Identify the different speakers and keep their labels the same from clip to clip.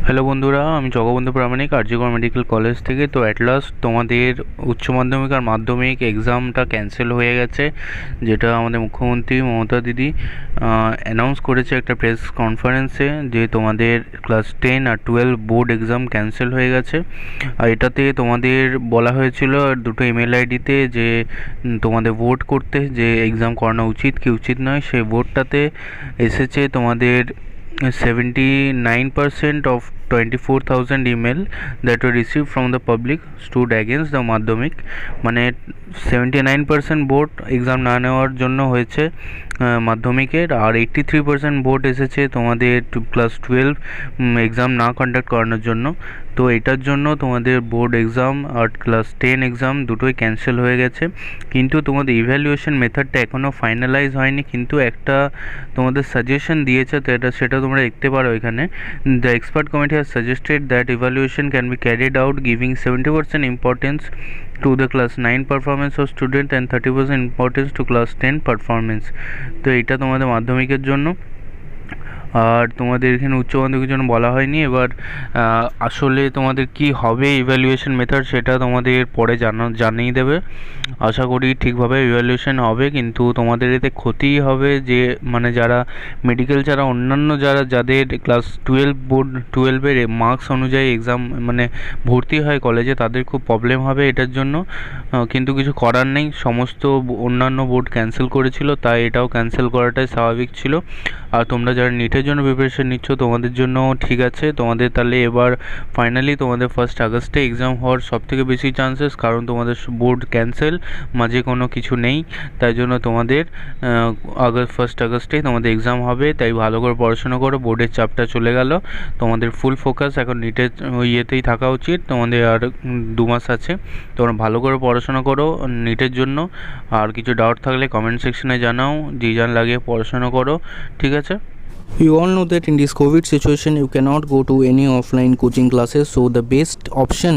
Speaker 1: Hello বন্ধুরা, আমি জগবন্ধু প্রামাণিক RG Kar medical college থেকে। তো অ্যাট লাস্ট তোমাদের উচ্চ মাধ্যমিক আর মাধ্যমিক এক্সামটা ক্যান্সেল হয়ে গেছে, যেটা আমাদের মুখ্যমন্ত্রী মমতা দিদি অ্যানাউন্স করেছে একটা প্রেস কনফারেন্সে, যে তোমাদের ক্লাস 10 আর 12 বোর্ড এক্সাম ক্যান্সেল হয়ে গেছে। আর এটাতে তোমাদের বলা হয়েছিল দুটো ইমেল আইডিতে যে তোমাদের ভোট করতে, যে এক্সাম করানো উচিত কি উচিত নয়। সেই ভোটটাতে এসেছে তোমাদের 79% of 24,000 email that were received from the public stood against the মাধ্যমিক। মানে 79% ভোট এক্সাম না নেওয়ার জন্য হয়েছে মাধ্যমিকের, আর 83% ভোট এসেছে তোমাদের ক্লাস 12 এক্সাম না কন্ডাক্ট করানোর জন্য। তো এটার জন্য তোমাদের বোর্ড এক্সাম আর ক্লাস 10 এক্সাম দুটোই ক্যান্সেল হয়ে গেছে। কিন্তু তোমাদের ইভ্যালুয়েশন মেথডটা এখনও ফাইনালাইজ হয়নি, কিন্তু একটা তোমাদের সাজেশন দিয়েছে, তো সেটা তোমরা দেখতে পারো এখানে। The expert committee has suggested that evaluation can be carried out giving 70% importance to the class 9 performance of student and 30% importance to class 10 performance। তো এটা তোমাদের মাধ্যমিকের জন্য, আর তোমাদের এখানে উচ্চ মাধ্যমিকের জন্য বলা হয়নি। এবার আসলে তোমাদের কি হবে ইভ্যালুয়েশন মেথড, সেটা তোমাদের পরে জানিয়ে দেবে। আশা করি ঠিকভাবে ইভ্যালুয়েশন হবে, কিন্তু তোমাদের এতে ক্ষতিই হবে যে মানে যারা মেডিকেল ছাড়া অন্যান্য যাদের ক্লাস 12 বোর্ড 12-এর মার্কস অনুযায়ী এক্সাম মানে ভর্তি হয় কলেজে, তাদের খুব প্রবলেম হবে এটার জন্য। কিন্তু কিছু করার নেই, সমস্ত অন্যান্য বোর্ড ক্যান্সেল করেছিল, তাই এটাও ক্যান্সেল করাটাই স্বাভাবিক ছিল। আর তোমরা যারা নিটের জন্য প্রিপারেশন নিচ্ছ, তোমাদের জন্য ঠিক আছে। তোমাদের তাহলে এবার ফাইনালি তোমাদের 1 আগস্টে এক্সাম হওয়ার সবথেকে বেশি চান্সেস, কারণ তোমাদের বোর্ড ক্যান্সেল, মাঝে কোনো কিছু নেই। তাই জন্য তোমাদের 1 আগস্টেই তোমাদের এক্সাম হবে। তাই ভালো করে পড়াশোনা করো, বোর্ডের চাপটা চলে গেল, তোমাদের ফুল ফোকাস এখন নিটের ইয়েতেই থাকা উচিত। তোমাদের আর 2 মাস আছে, তোমরা ভালো করে পড়াশোনা করো নিটের জন্য। আর কিছু ডাউট থাকলে কমেন্ট সেকশনে জানাও, যে যান লাগিয়ে পড়াশোনা করো, ঠিক আছে।
Speaker 2: You all know that in this COVID situation you cannot go to any offline coaching classes, so the best option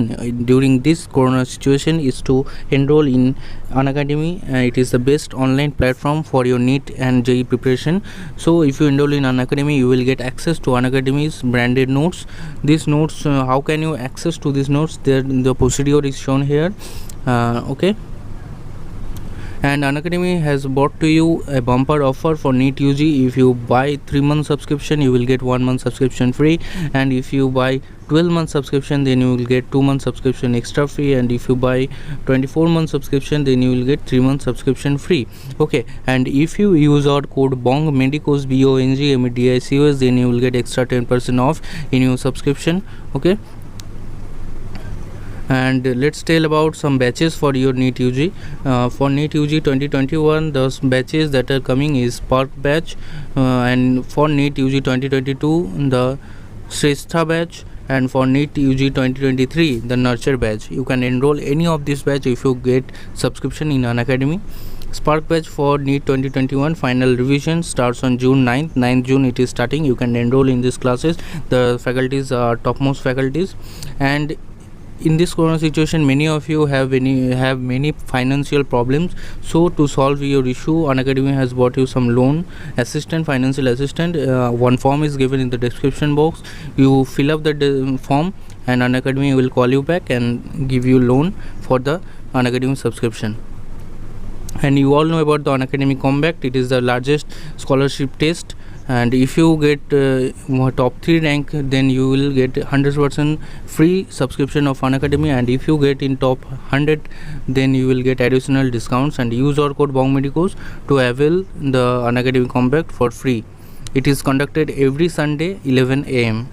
Speaker 2: during this corona situation is to enroll in Unacademy. It is the best online platform for your NEET and JEE preparation. So if you enroll in Unacademy, you will get access to Unacademy's branded notes. These notes, how can you access to these notes? The procedure is shown here. Okay. And Unacademy has brought to you a bumper offer for NEET UG. If you buy 3-month subscription, you will get 1 month subscription free, and if you buy 12-month subscription, then you will get 2-month subscription extra free, and if you buy 24-month subscription, then you will get 3-month subscription free. Okay, and if you use our code BONG MEDICOS BONGMEDICOS, then you will get extra 10% off in your subscription. Okay. And let's tell about some batches for your NEET UG. For NEET UG 2021, the batches that are coming is Spark batch, and for NEET UG 2022, the Shrestha batch, and for NEET UG 2023, the Nurture batch. You can enroll any of this batch if you get subscription in Unacademy. Spark batch for NEET 2021 final revision starts on June 9th June it is starting. You can enroll in these classes. The faculties are topmost faculties, and in this corona situation many of you have many financial problems. So to solve your issue, Unacademy has brought you some loan assistant, financial assistant. One form is given in the description box. You fill up the form, and Unacademy will call you back and give you loan for the Unacademy subscription. And you all know about the Unacademy Compact. It is the largest scholarship test, and if you get top 3 rank, then you will get 100% free subscription of Unacademy, and if you get in top 100, then you will get additional discounts. And use our code BONGMEDICOS to avail the Unacademy Compact for free. It is conducted every Sunday 11 AM